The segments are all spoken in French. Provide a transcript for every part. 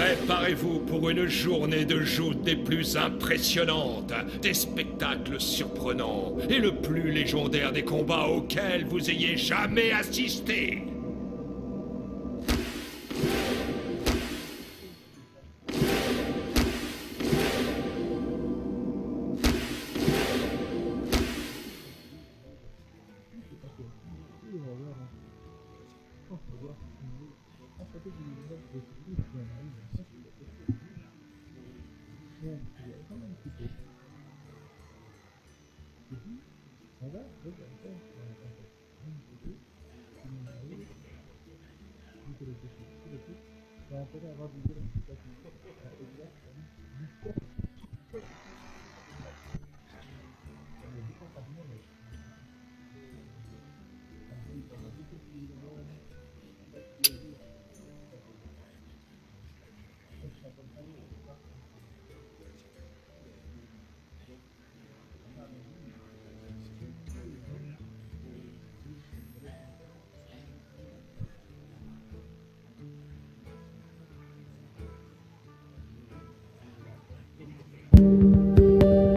Préparez-vous pour une journée de joutes des plus impressionnantes, des spectacles surprenants et le plus légendaire des combats auxquels vous ayez jamais assisté.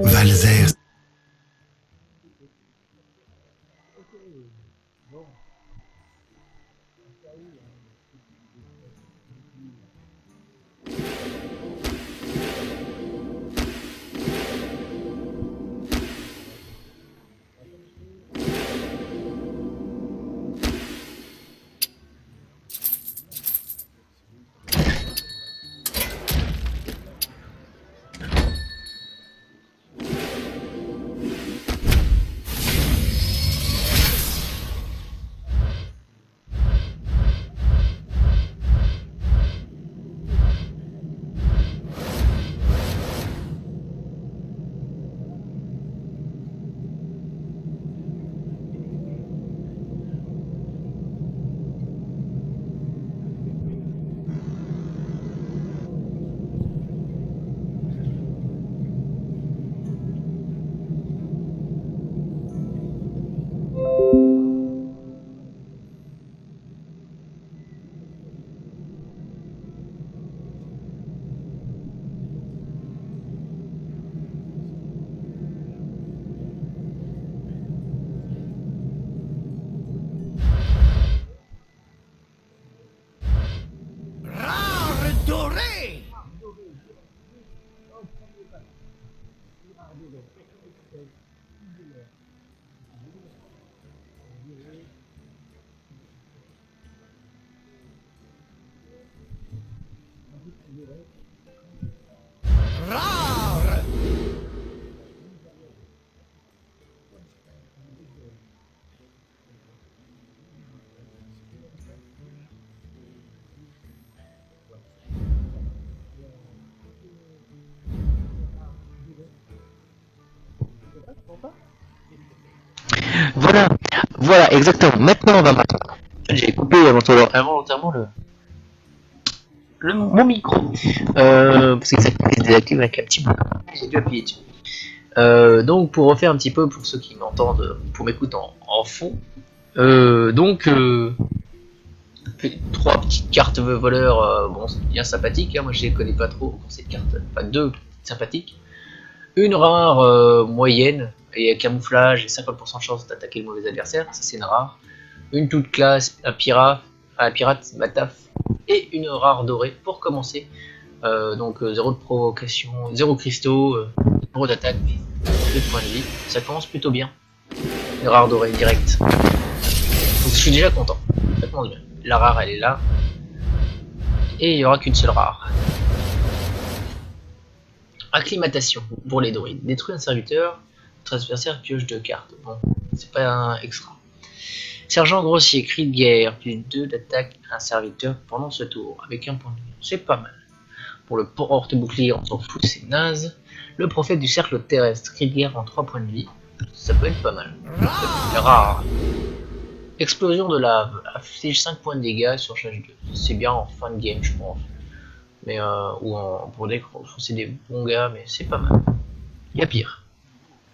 Valzer. Rare doré! Rare! Voilà, voilà, exactement. Maintenant, on va m'attendre. J'ai coupé involontairement mon micro. Parce que ça se désactive avec un petit bout. J'ai dû appuyer dessus. Donc, pour refaire un petit peu, pour ceux qui m'entendent, pour m'écouter en fond. Trois petites cartes voleurs, bon, c'est bien sympathique. Hein, moi, je les connais pas trop, ces cartes. Enfin, deux sympathiques. Une rare moyenne, et camouflage et 50% de chance d'attaquer le mauvais adversaire, ça c'est une rare. Une toute classe, un pirate, Mataf, et une rare dorée pour commencer. Donc 0 de provocation, 0 cristaux, 0 d'attaque, 2 points de vie, ça commence plutôt bien. Une rare dorée direct. Donc je suis déjà content, ça commence bien. La rare elle est là, et il n'y aura qu'une seule rare. Acclimatation pour les druides. Détruit un serviteur, votre adversaire pioche 2 cartes. Bon, c'est pas un extra. Sergent grossier, cri de guerre, plus 2 d'attaque à un serviteur pendant ce tour, avec un point de vie. C'est pas mal. Pour le porte-bouclier, on s'en fout, c'est naze. Le prophète du cercle terrestre, cri de guerre en 3 points de vie. Ça peut être pas mal. Rare. Explosion de lave, affiche 5 points de dégâts sur charge 2. C'est bien en fin de game, je pense. Mais pour des c'est des bons gars, mais c'est pas mal. Il y a pire.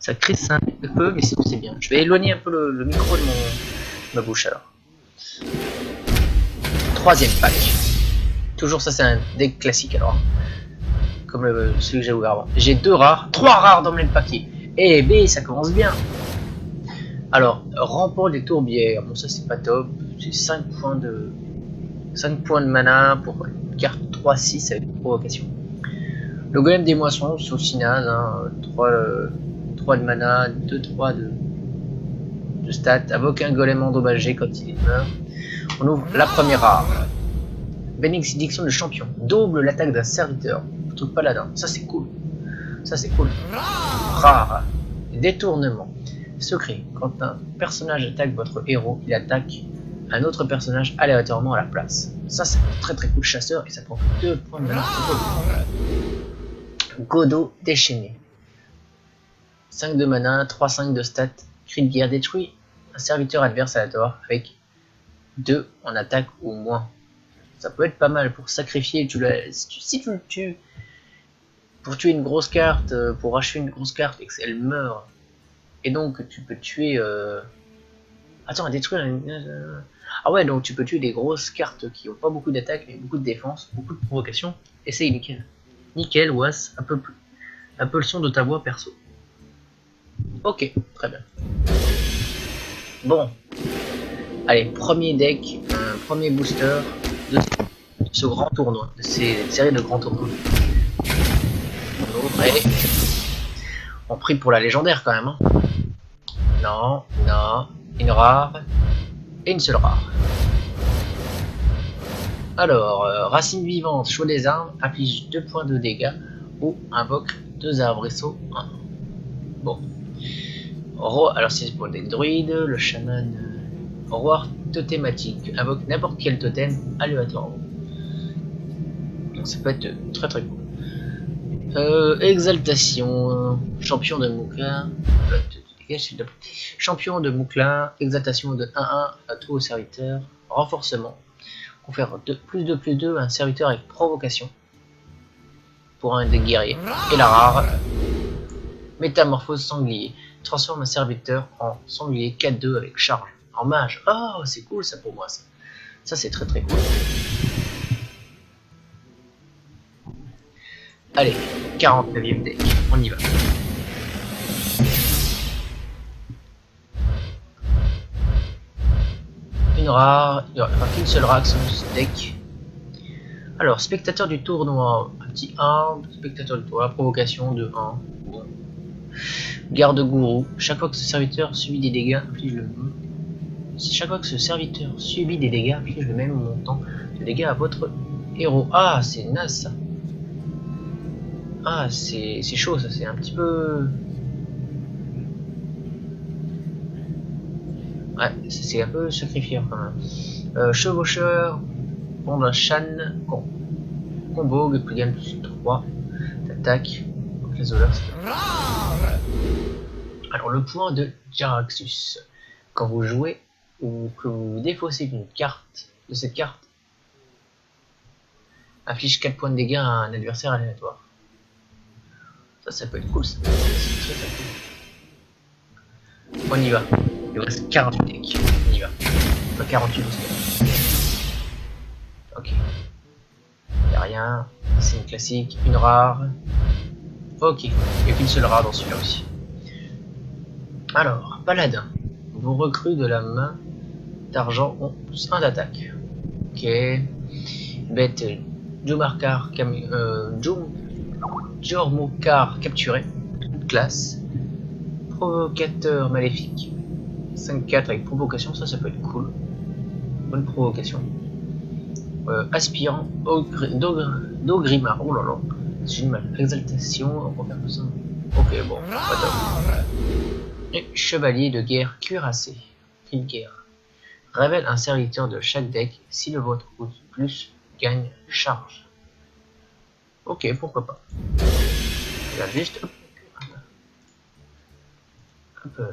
Ça crisse un peu, mais c'est bien. Je vais éloigner un peu le micro de ma bouche alors. Troisième pack. Toujours ça, c'est un deck classique alors. Comme celui que j'ai ouvert avant. J'ai 2 rares, 3 rares dans le même paquet. Eh B, ça commence bien. Alors, remporte des tourbières. Bon, ça c'est pas top. J'ai 5 points de mana pour une carte 3-6 avec une provocation. Le golem des moissons, c'est aussi naze. Hein. 3 de mana, 2-3 de stats. Invoque un golem endommagé quand il meurt. On ouvre la première rare. Bénédiction de champion. Double l'attaque d'un serviteur. Tout paladin. Ça c'est cool. Ça c'est cool. Rare. Détournement. Secret. Quand un personnage attaque votre héros, il attaque un autre personnage aléatoirement à la place. Ça c'est très très cool. Chasseur et ça prend 2 points de mana. Godot déchaîné. 5 de mana, 3-5 de stats. Cri de guerre détruit un serviteur adverse aléatoire avec 2 en attaque ou moins. Ça peut être pas mal pour sacrifier. Si tu le tues pour tuer une grosse carte, pour achever une grosse carte et qu'elle meurt, et donc tu peux tuer. Attends, détruire. Ah ouais, donc tu peux tuer des grosses cartes qui ont pas beaucoup d'attaque mais beaucoup de défense, beaucoup de provocation. Et c'est nickel. Nickel, Was, un peu le son de ta voix perso. Ok, très bien. Bon. Allez, premier deck, premier booster de ce grand tournoi, de ces séries de grands tournois. On ouvre et on prie pour la légendaire quand même. Hein. Non, une rare et une seule rare. Alors, racine vivante, choix des armes, affiche 2 points de dégâts ou invoque 2 arbrisseaux 1. Bon. Alors c'est pour des druides, le chaman roi thématique, invoque n'importe quel totem aléatoirement. Donc ça peut être très très cool. Exaltation, champion de Mouclin, champion de Mouclin, exaltation de 1-1 à tous aux serviteurs, renforcement, confère +2/+2 à un serviteur avec provocation pour un des guerriers, et la rare, métamorphose sanglier, transforme un serviteur en sanglier 4-2 avec charge, en mage. Oh, c'est cool ça pour moi ça. Ça c'est très très cool. Allez, 49e deck, on y va. Une rare, il n'y aura qu'une seule rare sur ce deck. Alors, spectateur du tournoi, un petit 1, spectateur du tournoi, provocation de 1. Bon. Garde-gourou, chaque fois que ce serviteur subit des dégâts, inflige le même montant de dégâts à votre héros. Ah, c'est naze ça. Ah, c'est chaud ça, c'est un petit peu... Ouais, c'est un peu sacrifiant quand même. Chevaucheur, bon d'un Shan, combo, plus gagne +3 d'attaque. Les oleurs, alors le point de Jaraxxus. Quand vous jouez ou que vous défaussez une carte de cette carte, affiche 4 points de dégâts à un adversaire aléatoire. Ça peut être cool ça. C'est très cool. On y va. Il reste 48 decks. On y va. Pas 48 aussi. Ok. Y'a rien. C'est une classique. Une rare. Ok. Il n'y a qu'une seule rare dans celui-là aussi. Alors, paladin. Vos recrues de la main d'argent ont +1 d'attaque. Ok. Bête Jormokar capturé. Classe. Provocateur maléfique. 5-4 avec provocation, ça peut être cool. Bonne provocation. Aspirant d'Ogrimmar. Oh là là. C'est une mal. Exaltation. On va faire ça. Ok, bon. Pas top. Et chevalier de guerre cuirassé. Une guerre. Révèle un serviteur de chaque deck si le vôtre ou plus gagne charge. Ok, pourquoi pas. Là, juste. Un peu.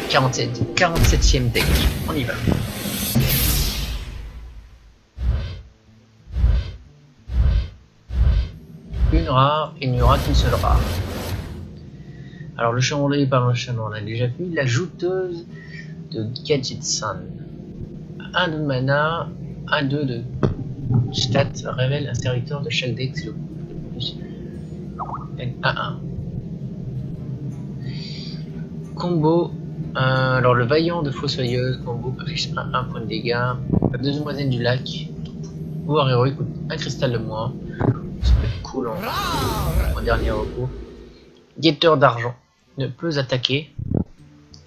« 47e deck, on y va. Une rare, il n'y aura qu'une seule rare. Alors le chandelier par le chanon, on a déjà vu. La jouteuse de Gadgetsan. 1 de mana, 1-2 de stats révèle un serviteur de chaque deck, c'est le plus 1-1. Combo, alors le vaillant de fossoyeuse, combo affiche 1 point de dégâts. La demoiselle du lac, pouvoir héroïque coûte 1 cristal de moins. Ça peut être cool en dernier recours. Guetteur d'argent ne peut attaquer.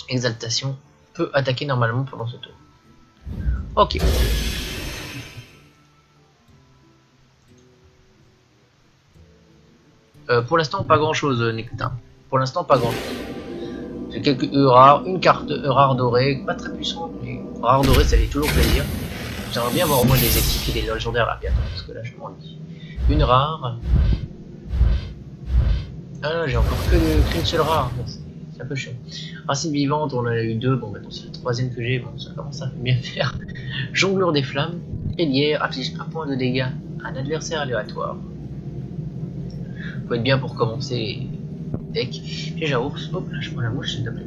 Exaltation peut attaquer normalement pendant ce tour. Ok. Pour l'instant, pas grand chose, Nectin. Pour l'instant, pas grand chose. J'ai quelques rares, une carte rare dorée, pas très puissante, mais rare dorée, ça fait toujours plaisir. J'aimerais bien avoir au moins des équipes et des légendaires là bientôt, parce que là, je m'ennuie. Une rare. Ah là, j'ai encore qu'une seule rare. C'est un peu chiant. Racine vivante, on en a eu 2. Bon, maintenant c'est la 3ème que j'ai. Bon, ça commence à bien faire. Jongleur des flammes. Hélière affiche 1 point de dégâts à un adversaire aléatoire. Faut être bien pour commencer les decks. Piège à ours. Hop, là, je prends la mouche, s'il te plaît.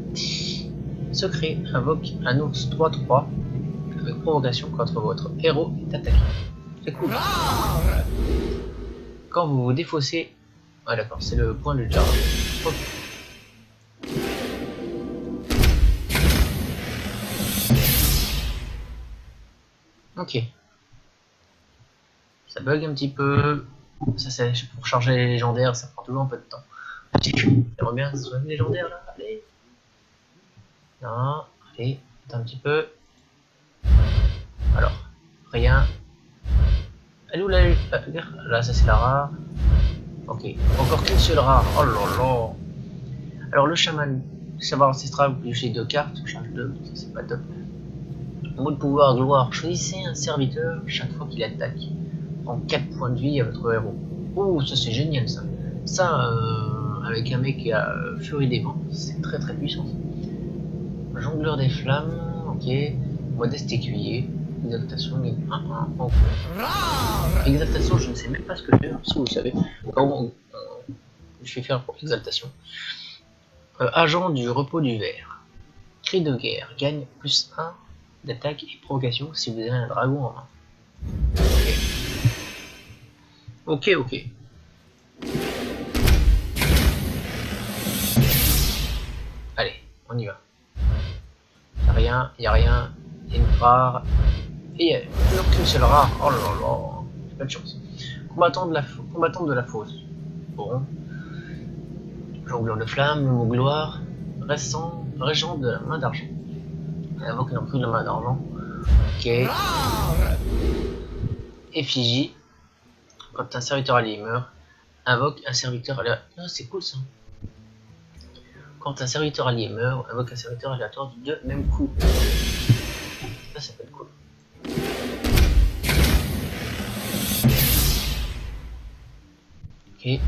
Secret invoque un ours 3-3 avec provocation contre votre héros est attaqué. C'est cool. Quand vous vous défaussez. Ah, d'accord, c'est le point de jar. Ok. Ok. Ça bug un petit peu. Ça c'est pour charger les légendaires, ça prend toujours un peu de temps. J'aimerais bien que ce soit légendaire là. Allez. Non. Allez. Attends un petit peu. Alors. Rien. Elle est où la. Là ça c'est la rare. Ok. Encore qu'une seule rare. Oh là là. Alors le chaman. Savoir ancestral, vous piocher 2 cartes. Je charge 2. Ça c'est pas top. Mot de pouvoir gloire, choisissez un serviteur chaque fois qu'il attaque. Prend 4 points de vie à votre héros. Oh, ça c'est génial ça. Ça, avec un mec qui a Furie des Vents, c'est très très puissant. Jongleur des flammes, ok. Modeste écuyer. Exaltation, 1-1. Okay. Exaltation, je ne sais même pas ce que je fais, si vous le savez. Comment je vais faire pour exaltation. Agent du repos du verre. Cri de guerre, gagne plus 1 d'attaque et provocation si vous avez un dragon en main. Ok. Allez, on y va. Y'a rien, y a une rare. Et y'a toujours qu'une seule rare. Oh là là, j'ai pas de chance. Combattant de la fosse. Bon. Jongleur de flamme, le mot gloire. Régent de la main d'argent. Invoque non plus de la main d'argent. Ok. Effigie. Quand un serviteur allié meurt, invoque un serviteur aléatoire. Ah, c'est cool ça. Quand un serviteur allié meurt, invoque un serviteur aléatoire de même coup. Ça peut être cool. Ok.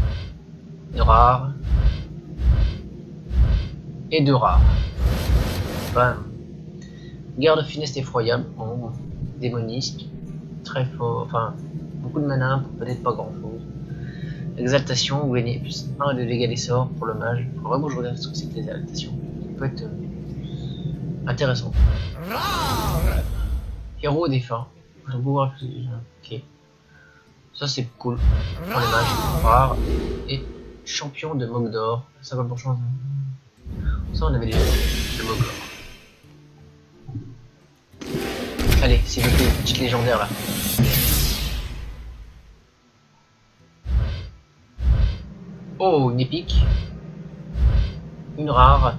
Une rare. Et 2 rares. Bam. Garde funeste effroyable, ombre, démoniste, très fort, enfin beaucoup de mana pour peut-être pas grand chose. Exaltation, vous gagnez plus 1 de dégâts des sorts pour le mage. Faut vraiment que je regarde ce que c'est que les exaltations. Ça peut être intéressant. Héros défunt, un pouvoir plus. Ok. Ça c'est cool pour les mages. Rare. Et champion de Mogdor. 50%. Ça on avait déjà vu, le Mogdor. Allez, s'il vous plaît, petite légendaire là. Oh, une épique. Une rare.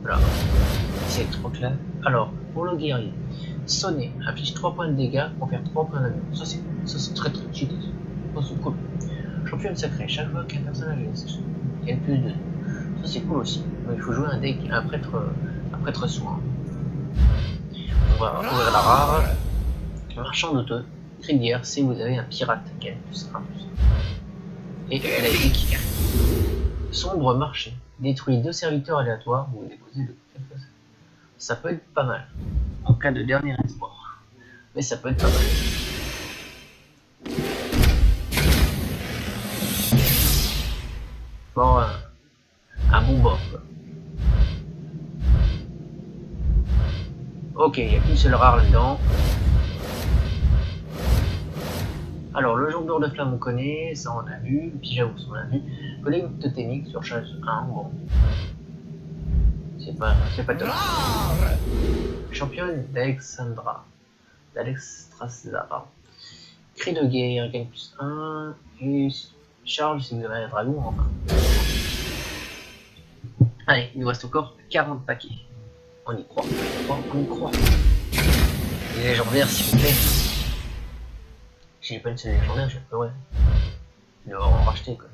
Voilà. C'est trop clair. Alors, pour le guerrier, sonner, affiche 3 points de dégâts pour faire 3 points d'avenir. Ça c'est très cheat. Ça c'est cool. Championne sacrée, chaque fois qu'un personnage gagne plus de. Ça c'est cool aussi. Mais il faut jouer un prêtre soin. On va ouvrir la rare. Marchand d'auto. Cri de guerre si vous avez un pirate qui gagne plus 1 plus. Et la épique. Sombre marché. Détruit 2 serviteurs aléatoires. Vous déposez le. Ça peut être pas mal. En cas de dernier espoir. Mais ça peut être pas mal. Bon, un bon bord. Ok, il n'y a qu'une seule rare là-dedans. Alors, le jongleur de flamme, on connaît, ça on a vu. Pyjamas, on a vu. Golem totémique sur chasse 1, bon. C'est pas top. Championne d'Alexandra. D'Alexstrasza. Cri de guerre, gagne plus 1. Et charge si vous avez un dragon, enfin. Allez, il nous reste encore 40 paquets. On y croit, on y croit. Les légendaires, s'il vous plaît. Si j'ai pas une seule légendaire, je pleurer. Il doit en racheter, quoi.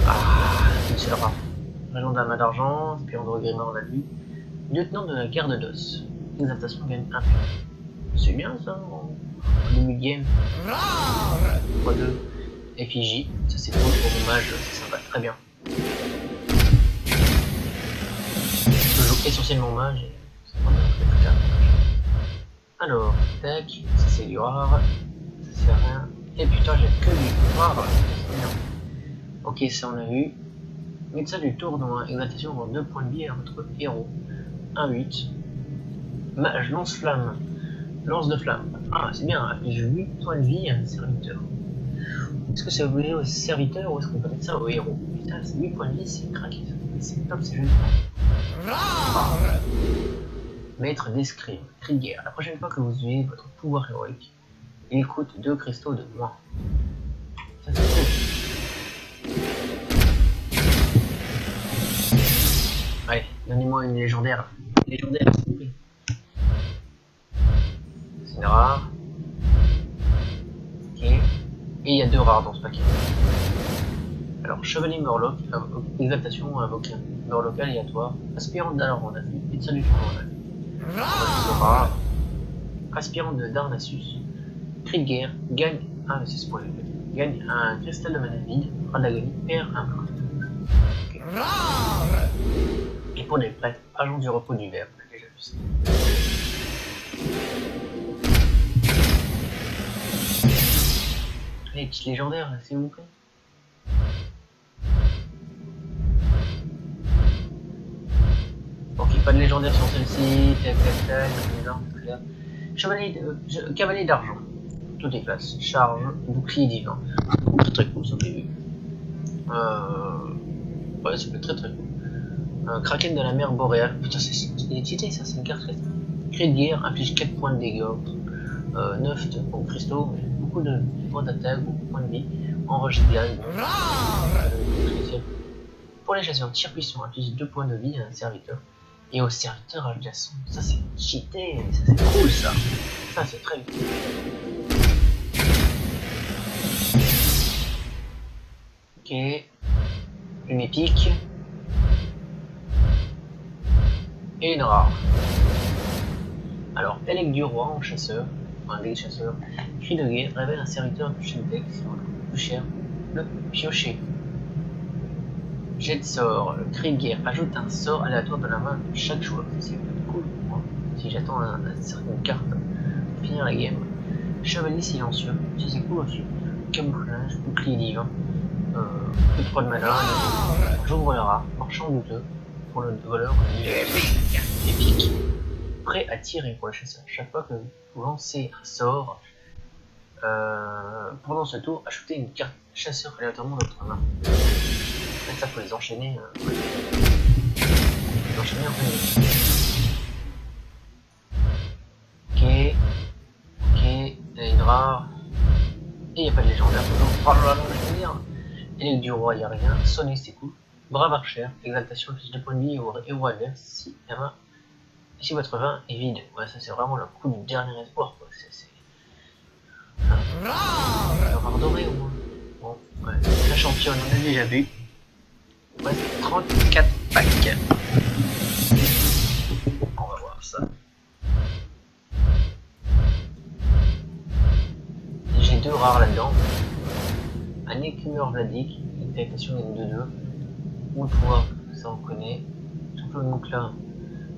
Ah, une seule rare. Régent d'un main d'argent, espion de regrément, on l'a vu. Lieutenant de la garde d'os. Exaltation gagne 1 point. C'est bien ça, en début de game. 3-2. Effigie, ça c'est cool pour mon mage, ça va très bien. Je joue essentiellement mage et c'est vraiment très bien. Alors, tac, ça c'est du rare, ça sert à rien. Et putain, j'ai que du rare, c'est bien. Ok, ça on a vu. Médecin du tournoi, exaltation pour 2 points de vie à votre héros. 1-8. Mage, lance-flamme. Lance de flamme. Ah, c'est bien, j'ai 8 points de vie à un serviteur. Est-ce que ça va vous au serviteur ou est-ce qu'on peut mettre ça au héros? Putain, c'est 8 points de vie, c'est craqué. C'est top, c'est joli. Ah. Maître d'escrime, cri de guerre. La prochaine fois que vous utilisez votre pouvoir héroïque, il coûte 2 cristaux de moins. Ça c'est cool. Allez, donnez-moi une légendaire. Légendaire, s'il vous plaît. C'est rare. Ok. Et il y a 2 rares dans ce paquet. Alors, Chevalier Murloc, exaltation invoquée. Murloc aléatoire. Aspirant d'Alor, on a vu. Médecin du tournoi, on a vu. Rare. Aspirant de Darnassus. Cri de guerre. Gagne. Ah, c'est spoilé. Gagne un cristal de mana vide. Rat d'agonie. Perd un point. Okay. Et pour les prêtres, agent du repos du verbe. On a déjà vu ça. Allez, petite légendaire, s'il vous plaît. Ok, pas de légendaire sur celle-ci. Tac, tac, tac. Cavalier d'argent. Toutes les classes. Charge, bouclier divin. Très très cool, ça fait vu. Ouais, ça peut être très très cool. Kraken de la mer boréale. Putain, il est cheaté ça, c'est une carte. Cri de guerre, inflige 4 points de dégâts. 9 de cristaux, beaucoup de points d'attaque, beaucoup de points de vie. Enregistre gaz. Pour les chasseurs, tir puissant, inflige 2 points de vie à un serviteur. Et au serviteur adjacent. Ça c'est cheaté, ça c'est cool ça. Ça c'est très cool. Ok. Une épique. Et une rare. Alors, Elec du roi en chasseur, un des chasseurs, cri de guerre, révèle un serviteur du chef deck, c'est le plus cher, le piocher. Jet de sort, le cri de guerre, ajoute un sort aléatoire de la main de chaque joueur. C'est cool pour moi. Si j'attends une certaine carte pour finir la game. Chevalier silencieux, ça c'est cool aussi. Camouflage, bouclier divin, plus 3 de mana, j'ouvre le rat, marchand douteux, pour le voleur, épique. Prêt à tirer pour le chasseur. Chaque fois que vous lancez un sort, pendant ce tour, ajoutez une carte chasseur aléatoirement dans votre main. En fait, ça faut les enchaîner. Faut les enchaîner en fait. Ok, il y a une rare. Et il n'y a pas de légendaire. Oh là là, je veux dire. Et du roi, il n'y a rien. Sonner, c'est cool. Brave archer, exaltation, plus 2 points de vie au héros adverse si la main. Si votre vin est vide, ouais, ça c'est vraiment le coup du dernier espoir, quoi. C'est... Le rare doré au moins. Bon, ouais. La championne, on a déjà vu. Ouais, 34 packs. On va voir ça. J'ai 2 rares là-dedans. Un écumeur vladique, une pétation gagne 2-2. Ou le pouvoir, ça on connaît. Champion de Moukla.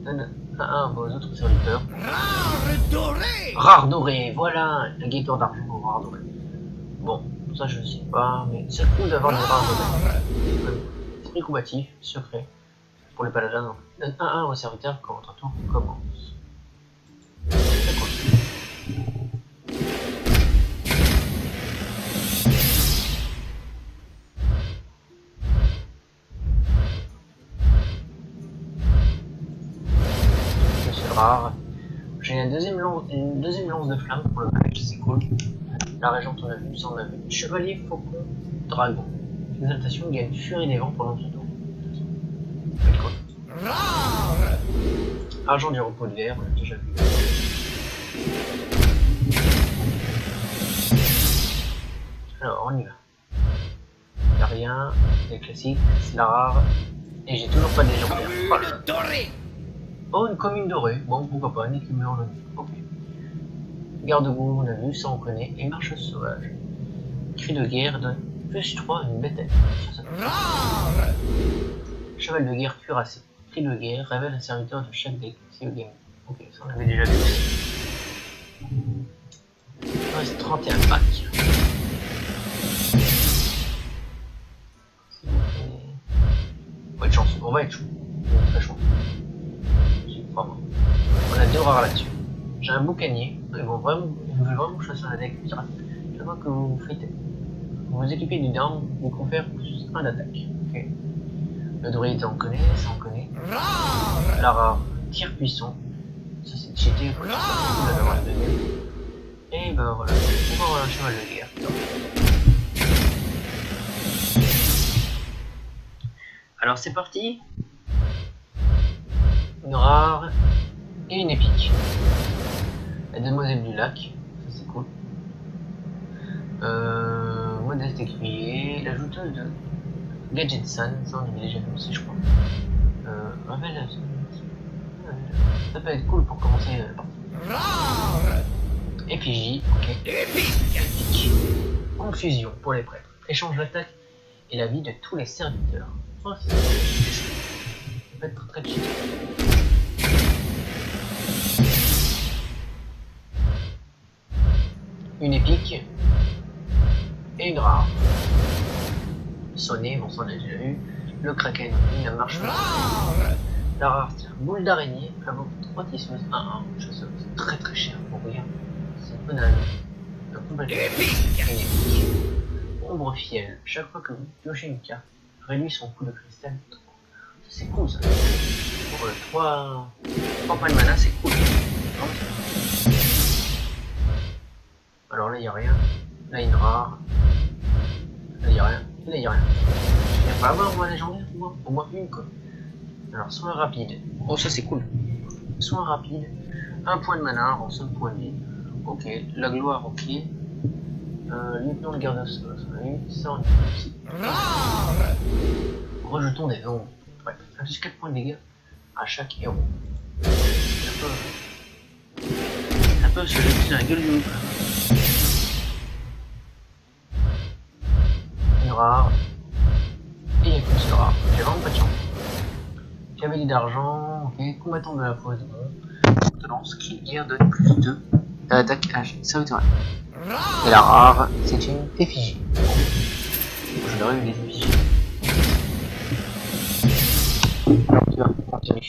Donne un à vos autres serviteurs. Rare doré, voilà, un guetteur d'argent au rare doré. Bon, ça je sais pas, mais c'est cool d'avoir des rares dorés. Esprit combatif, secret. pour les paladins. Donc, donne 1-1 au serviteur quand votre tour commence. C'est cool. C'est rare. J'ai une deuxième lance de flamme pour le match, c'est cool. La régente on a vu, ça on a vu. Chevalier, faucon, dragon. Exaltation gagne furie des vents pendant ce tour. C'est cool. Argent du repos de verre, on l'a déjà vu. Alors on y va. Y'a rien, c'est classique, c'est la rare. Et j'ai toujours pas de légendaire. Oh, une commune dorée. Bon, pourquoi pas, une écume en jaune. Ok. Garde-boue, on a vu, ça on connaît. Et marche sauvage. Cri de guerre donne plus 3 à une bête. Cheval de guerre cuirassé. Cri de guerre révèle un serviteur de chaque deck. C'est le game. Ok, ça on avait déjà vu aussi. Il reste 31 packs. On va être chanceux, on va être chaud. On est très chaud. On a 2 rares là-dessus. J'ai un boucanier. Ils veulent vraiment choisir un deck pirate. Je vois que vous faites. Vous vous équipez d'une arme, vous confère plus 1 d'attaque. Ok. Le druide, on connaît, ça on connaît. La rare, tir puissant. Ça c'est cheaté, il faut l'avoir le deuxième. Et ben voilà, on va avoir un cheval de guerre. Alors c'est parti. Une rare et une épique. La demoiselle du lac, ça c'est cool. Modeste écuyer, la jouteuse de Gadget Sun, ça on avait déjà vu aussi je crois. Ça peut être cool pour commencer la partie. Effigie, ok. Épique. Confusion pour les prêtres. Échange l'attaque et la vie de tous les serviteurs. Oh, ça peut être très chill. Une épique et une rare. Sonner, bon ça on a déjà eu. Le kraken, la marche. La rare, tiens, boule d'araignée, avant 3 tisseuses, 1-1, chasseuse. C'est très très cher pour rien. C'est une bonne année. Épique. Ombre fiel, chaque fois que vous piochez une carte, réduit son coût de cristal. C'est cool ça. Pour le 3 points de mana, c'est cool. Alors là, il n'y a rien. Là, il y a une rare. Là, il n'y a rien. Là, il n'y a rien. Il n'y a pas avoir un légendaire, au moins une quoi. Alors, soin rapide. Oh, ça c'est cool. Soin rapide. 1 point de mana, rançon de point de vie. Ok. La gloire, ok. Lieutenant de garde ça on a eu. Ça, on a eu aussi. Rejetons des ombres. Ouais. Plus 4 points de dégâts à chaque héros. C'est un peu se jeter dans la gueule du loup. Une rare. Et il n'y a qu'une seule rare. J'ai vraiment pas de chance. Cavalier d'argent, ok. Combattant de la poison. De lance, cri de guerre donne plus 2 à l'attaque à serviteur. Et la rare, c'est une effigie. Je devrais eu des effigies. Alors tu vas continuer.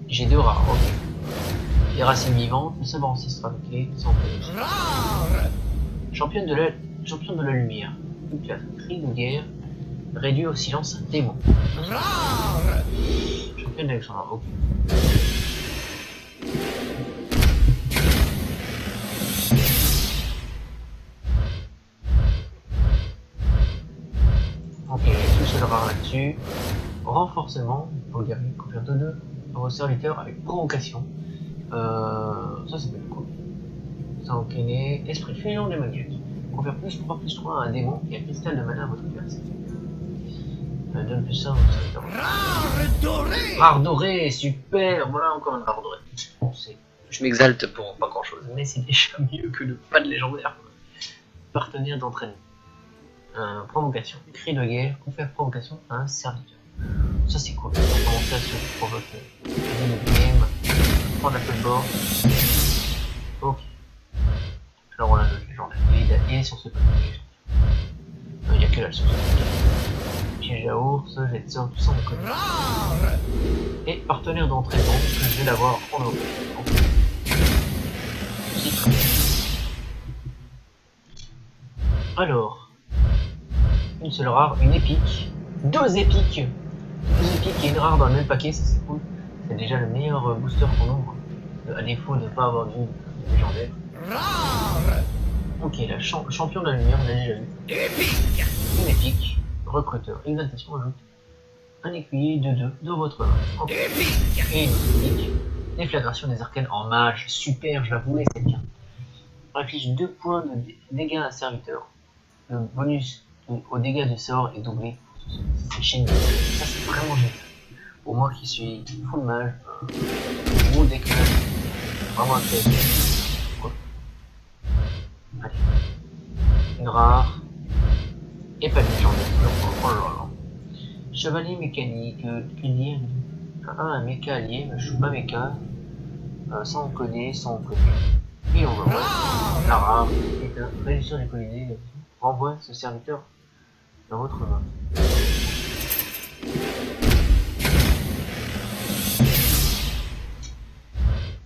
J'ai 2 rares, ok. Les racines vivantes, le sabre ancestral, ok. Sans championne de la lumière. Une classe, cri de guerre, réduit au silence un démon. Championne d'Alexandre, ok. Ok, tout seul rare là-dessus. Renforcement, pour le guerrier, confère 2-2 à vos serviteurs avec provocation. Ça peut être cool. Ça enchaîné. Esprit de fusion démoniaque. Confère +3/+3 à un démon et un cristal de mana à votre adversaire. Donne plus ça à votre serviteur. Rare doré, super. Voilà encore une rare dorée. Bon, je m'exalte pour pas grand chose, mais c'est déjà mieux que de pas de légendaire. Partenaire d'entraînement. Provocation. Cri de guerre, confère provocation à un serviteur. Ça c'est cool. On va commencer à se provoquer. Game. Prendre un peu de bord. Ok. Alors on a le légendaire. Il est sur ce papier. Il n'y a que là sur ce papier. Petit Jaours, Jetson, tout ça on connaît. Et partenaire d'entraînement que je vais l'avoir en haut. Alors, une seule rare, une épique, deux épiques et une rare dans le même paquet, ça c'est cool. C'est déjà le meilleur booster qu'on ouvre, à défaut de ne pas avoir vu légendaire. Ok, la champion de la lumière, on a déjà vu. Une épique, recruteur, exaltation, ajoute un écuyer de 2 dans votre main. Okay. Et une épique, déflagration des arcanes en mage, super, je la voulais cette carte. Inflige 2 points de dégâts à un serviteur. Le bonus aux dégâts du sort est doublé. C'est génial, ça c'est vraiment génial. Pour moi qui suis full mage, gros décalage, vraiment intéressant. Cool. Allez, une rare, et pas de légendaire. Oh là là. Chevalier mécanique, lié, un méca allié, mais je suis pas méca. Ça on connaît, ça on connaît. Et on va voir. La rare, et réduction des colisées, renvoie ce serviteur dans votre main.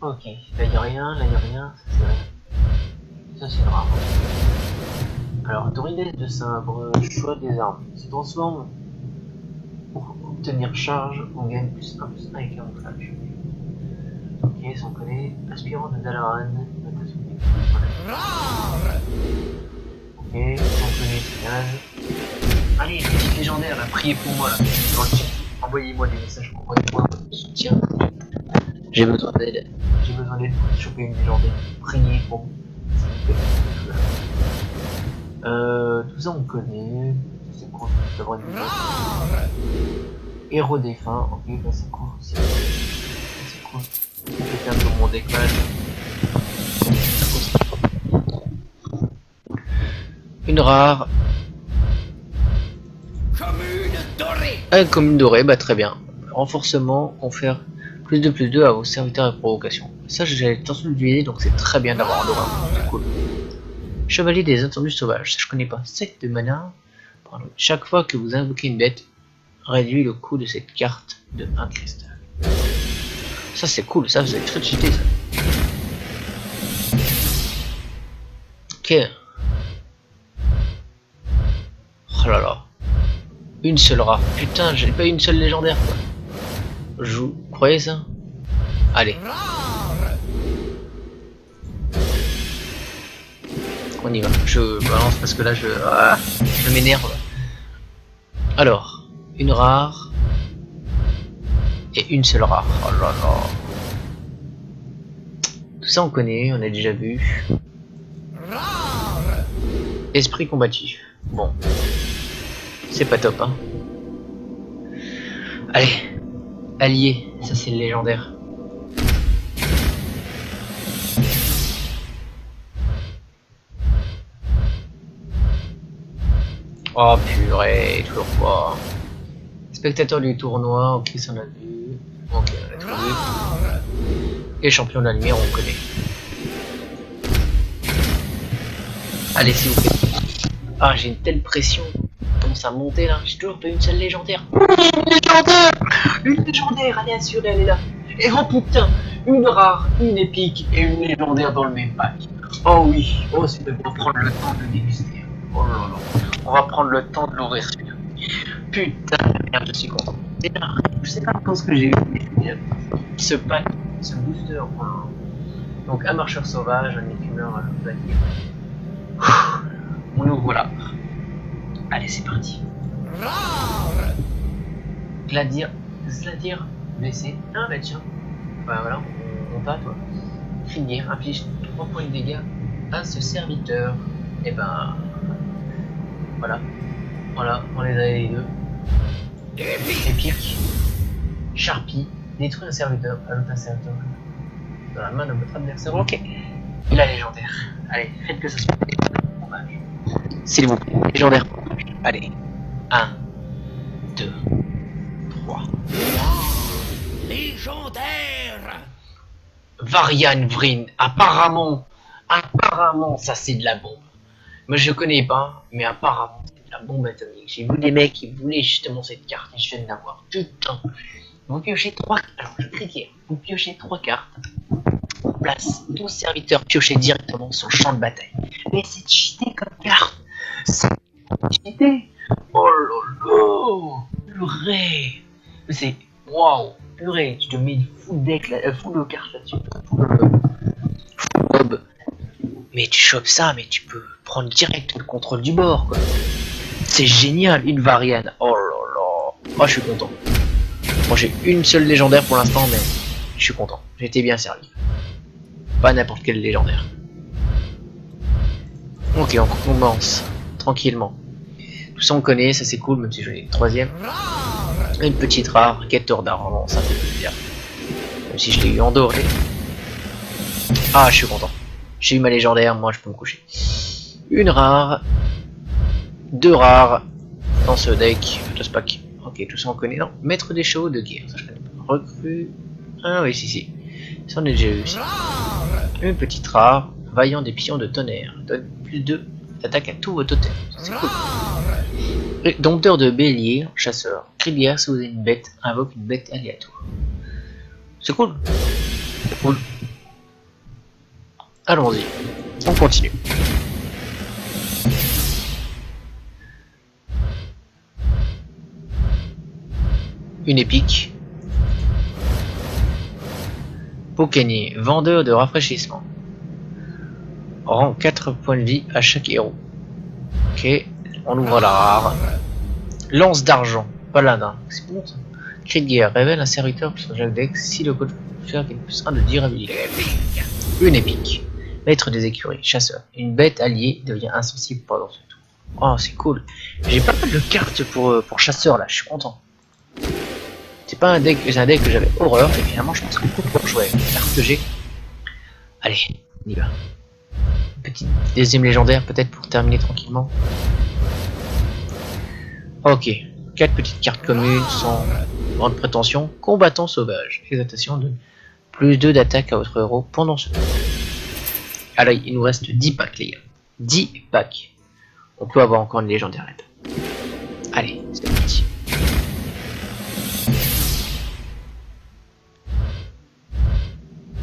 Ok, là y'a rien, ça c'est rien. Ça c'est rare. Alors, Druidesse de sabre, choix des armes. Se transforme pour obtenir charge, on gagne +1/+1 avec camouflage. Ok, ça on connaît. Aspirant de Dalaran, notation des ok, ça on connaît, signage. Allez, petite légendaire là, priez pour moi là. Dans le chat, envoyez-moi des messages, envoyez-moi votre soutien. J'ai besoin d'aide. J'ai besoin d'aide pour choper une légendaire. Priez pour moi, s'il vous plaît. Tout ça on connaît. C'est cool, ça devrait être héros défunt, ok, bah c'est cool aussi. C'est cool. Je vais faire sur mon décalage. Une rare. Commune dorée. Commune dorée, bah très bien. Renforcement, confère +2/+2 à vos serviteurs et provocations. Ça j'ai l'intention de l'utiliser, donc c'est très bien d'avoir un doré. C'est cool. Chevalier des attendus sauvages, ça je connais pas. Sec de mana. Chaque fois que vous invoquez une bête, réduit le coût de cette carte de 1 cristal. Ça c'est cool, ça vous avez très cheaté ça. Ok. Oh là là. Une seule rare. Putain, j'ai pas une seule légendaire quoi. Vous croyez ça? Allez. On y va. Je balance parce que là je m'énerve. Alors, une rare et une seule rare. Oh là là. Tout ça on connaît, on a déjà vu. Esprit combatif. Bon. C'est pas top hein. Allez. Allié, ça c'est le légendaire. Oh purée, toujours pas. Spectateur du tournoi, ok ça on a vu. Ok on a tout vu. Et champion de la lumière on connaît. Allez s'il vous plaît. Ah j'ai une telle pression. Commence à monter là, j'ai toujours pas une seule légendaire. Une légendaire, allez assurée, elle est là. Et oh putain, une rare, une épique et une légendaire dans le même pack. Oh oui, oh c'est de bien prendre le temps de déguster. Oh là là, on va prendre le temps de l'ouvrir celui-là. Putain de merde, je suis content. Déjà, je sais pas quand ce que j'ai eu, mais ce pack, ce booster. Oh là là. Donc un marcheur sauvage, un écumeur, un vampire. On ouvre là. Allez, c'est parti. Gladir blessé. Ah bah tiens. Bah voilà, on t'a toi. Crinière inflige 3 points de dégâts à ce serviteur. Et ben. Voilà. Voilà, on les a les deux. Épique. Sharpie. Détruit un serviteur. Ajoute un serviteur dans la main de votre adversaire. Ok. Et la légendaire. Allez, faites que ça soit dommage. S'il vous plaît, légendaire. Allez. 1, 2, 3. Légendaire. Varian Vryn. Apparemment, ça c'est de la bombe. Moi je connais pas, mais apparemment c'est de la bombe atomique. J'ai vu des mecs qui voulaient justement cette carte et je viens de l'avoir. Putain. Vous piochez 3 cartes. Alors je clique. Vous piochez 3 cartes. On place 12 serviteurs piochés directement sur le champ de bataille. Mais c'est cheaté comme carte. C'est cheaté. Oh lolo. Purée. C'est. Waouh. Purée. Je te mets full deck là, full de cartes là-dessus. Full mob. Mais tu chopes ça, mais tu peux prendre direct le contrôle du bord, quoi. C'est génial, une variane. Oh là là. Oh, je suis content. Bon, j'ai une seule légendaire pour l'instant, mais je suis content. J'ai été bien servi. Pas n'importe quelle légendaire. Ok, on commence tranquillement. Tout ça on connaît, ça c'est cool, même si je l'ai une troisième. Une petite rare, quêteur d'argent, ça fait plaisir. Même si je l'ai eu en doré. Ah, je suis content. J'ai eu ma légendaire, moi je peux me coucher. Une rare. 2 rares. Dans ce deck, de ce pack. Ok, tout ça on connaît. Non, maître des chevaux de guerre, ça je connais pas. Recrue. Ah oui, si. Ça on a déjà eu aussi. Une petite rare. Vaillant des pions de tonnerre. Donne plus 2 d'attaque à tous vos totems. C'est cool. Et dompteur de bélier, chasseur. Cri de guerre, si vous avez une bête, invoque une bête aléatoire. C'est cool. C'est cool. Allons-y. On continue. Une épique. Pokanier, vendeur de rafraîchissement. Rend 4 points de vie à chaque héros. Ok, on ouvre la rare. Lance d'argent, paladin, c'est bon ça. Cri de guerre, révèle un serviteur sur chaque deck si le coach peut faire quelque plus 1 de durabilité. Une épique. Maître des écuries, chasseur. Une bête alliée devient insensible pendant ce tour. Oh, c'est cool. J'ai pas mal de cartes pour chasseur là, je suis content. C'est pas un deck, c'est un deck que j'avais horreur et finalement je pense que pour jouer avec les cartes que j'ai. Allez, on y va. Petite deuxième légendaire peut-être pour terminer tranquillement. Ok, 4 petites cartes communes sans grande prétention. Combattant sauvage, exaltation de plus 2 d'attaque à votre héros pendant ce tour. Alors il nous reste 10 packs les gars. 10 packs. On peut avoir encore une légendaire. Allez, c'est parti.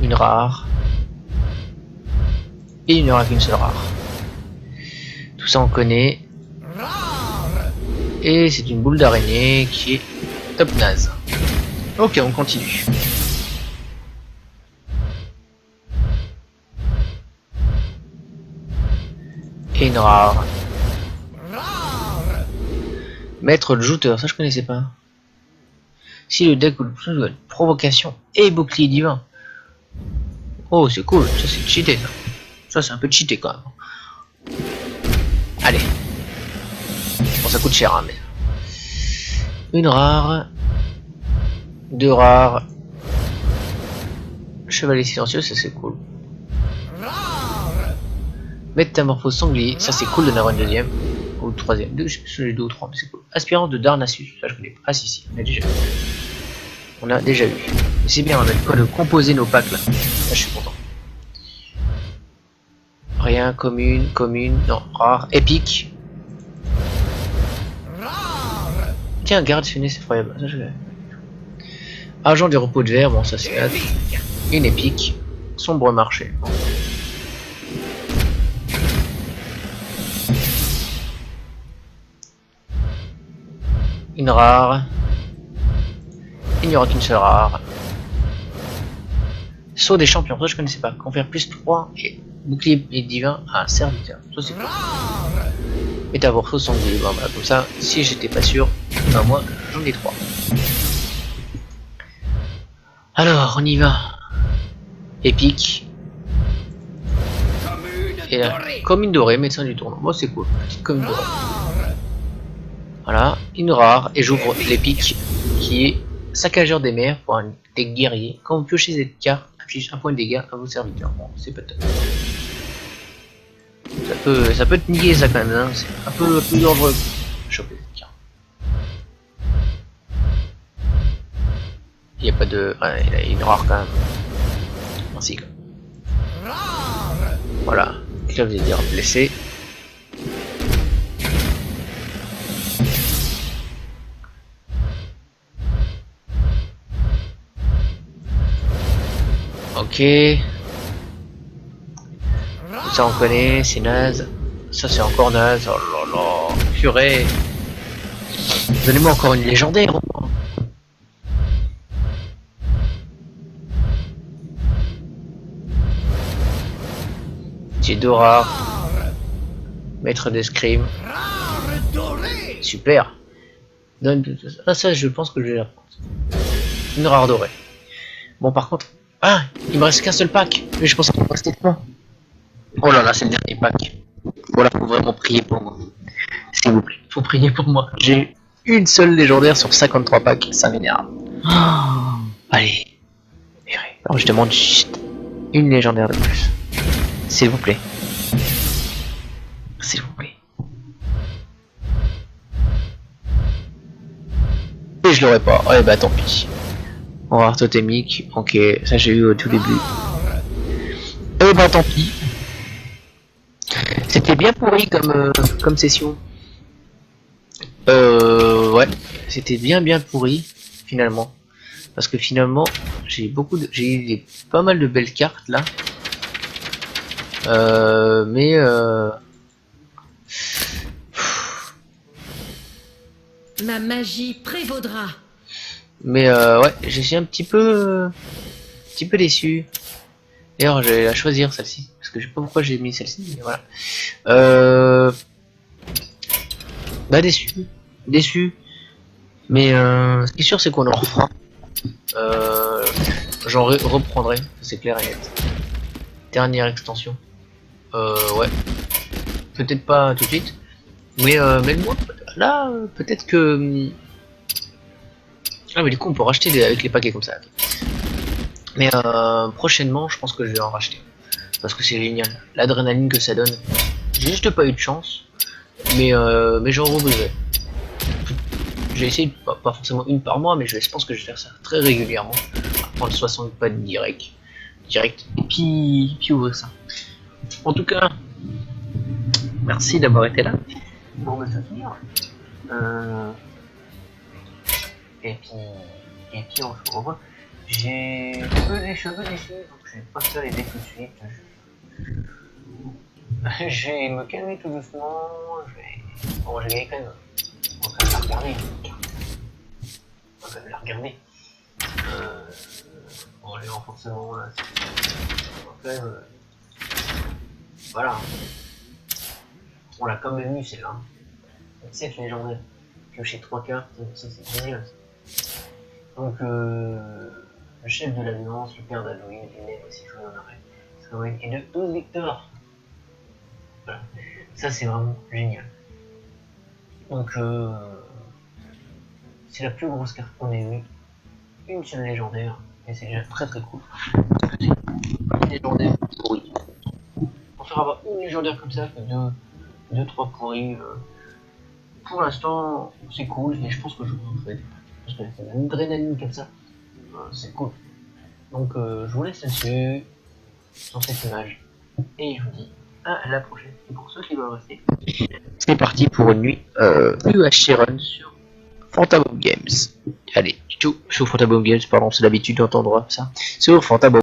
Une rare. Et il n'y aura qu'une seule rare. Tout ça on connaît. Et c'est une boule d'araignée qui est top naze. Ok, on continue. Et une rare. Maître de jouteur, ça je connaissais pas. Si le deck ou le plus doit être provocation et bouclier divin. Oh c'est cool, ça c'est cheaté ça. Ça c'est un peu cheaté quand même. Allez. Bon ça coûte cher hein, mais. Une rare. 2 rares. Chevalier silencieux, ça c'est cool. Métamorphose sanglier, ça c'est cool de n'avoir une deuxième. Ou troisième. Je sais plus si j'ai 2 ou 3, mais c'est cool. Aspirant de Darnassus, ça je connais pas. Ah si, on a déjà eu. On a déjà eu. Mais c'est bien, on a de quoi de composer nos packs là. Là je suis content. Rien, commune, non, rare, épique. Tiens, garde funeste, c'est effroyable. Ça, je vais. Agent du repos de verre, bon ça c'est là. Une épique. Sombre marché. Bon. Une rare. Il n'y aura qu'une seule rare. Saut des champions, ça je connaissais pas. Confère plus 3 et bouclier et divin à un serviteur. Ça c'est cool. Métamorphose sanglier. Bon bah comme ça, si j'étais pas sûr, bah moi j'en ai 3. Alors on y va. Épique. Et là, commune dorée, médecin du tournoi. Moi c'est cool. Petite commune dorée. Voilà, une rare. Et j'ouvre l'épique qui est saccageur des mers pour un deck guerrier. Quand vous piochez cette carte, affiche un point de dégâts à vos serviteurs. Bon, c'est pas top. Ça peut te niquer ça quand même, hein. C'est un peu plus dangereux. Choper cette carte. Il n'y a pas de. Ouais, il a une rare quand même. Merci. Voilà. Là vous allez dire blessé. Ok. Ça on connaît, c'est naze. Ça c'est encore naze. Oh là là. Purée. Donnez-moi encore une légendaire. J'ai Dora. Maître d'escrime. Super. Ah ça je pense que je vais la prendre. Une rare dorée. Bon par contre. Ah, il me reste qu'un seul pack. Mais je pensais qu'il me restait trois. Oh là là, c'est le dernier pack. Voilà, faut vraiment prier pour moi. S'il vous plaît, faut prier pour moi. J'ai une seule légendaire sur 53 packs, ça m'énerve. Oh, allez. Alors je demande chut, une légendaire de plus. S'il vous plaît. S'il vous plaît. Et je l'aurais pas. Ouais bah tant pis. On va voir totémique. Ok, ça j'ai eu au tout début. Et bah tant pis. C'était bien pourri comme session. Ouais, c'était bien pourri finalement, parce que finalement j'ai eu pas mal de belles cartes là, Ma magie prévaudra. Mais ouais, j'ai un petit peu déçu. D'ailleurs, je vais la choisir celle-ci parce que je sais pas pourquoi j'ai mis celle-ci, mais voilà. Bah déçu. Mais ce qui est sûr, c'est qu'on en refera. J'en reprendrai, c'est clair et net. Dernière extension. Ouais. Peut-être pas tout de suite, mais le mois là, peut-être que. Ah mais du coup, on peut racheter avec les paquets comme ça. Mais prochainement, je pense que je vais en racheter parce que c'est génial. L'adrénaline que ça donne. J'ai juste pas eu de chance, mais j'en revoudrais. J'ai essayé, pas forcément une par mois, mais je pense que je vais faire ça très régulièrement. Prendre 60 pads direct, et puis ouvrir ça. En tout cas, merci d'avoir été là pour me soutenir. Et puis on se revoit. J'ai peu les cheveux ici, donc je vais pas faire les dés tout de suite. Je vais me calmer tout doucement. Bon, j'ai gagné quand même. On va quand même la regarder. Bon, les renforcements là, c'est voilà. On l'a quand même eu celle-là. C'est légendaire. Piocher 3 cartes, ça c'est génial. Donc le chef de l'Alliance, le père d'Halloween, lui-même aussi joué en arrêt. Et de 12 victoires. Voilà. Ça c'est vraiment génial. Donc c'est la plus grosse carte qu'on ait eue. Une seule légendaire. Et c'est déjà très cool. Parce que c'est une légendaire pourrie. On fera pas une légendaire comme ça que 2-3 pourris. Pour l'instant, c'est cool. Et je pense que je vous en ferai. Parce que c'est une adrénaline comme ça. C'est cool. Donc je vous laisse là-dessus. Sur cette image. Et je vous dis à la prochaine. Et pour ceux qui veulent rester, c'est parti pour une nuit UHC Run sur Fantaboom Games. Allez, ciao, sur Fantaboom Games, pardon, c'est l'habitude d'entendre ça. Sur Fantaboom.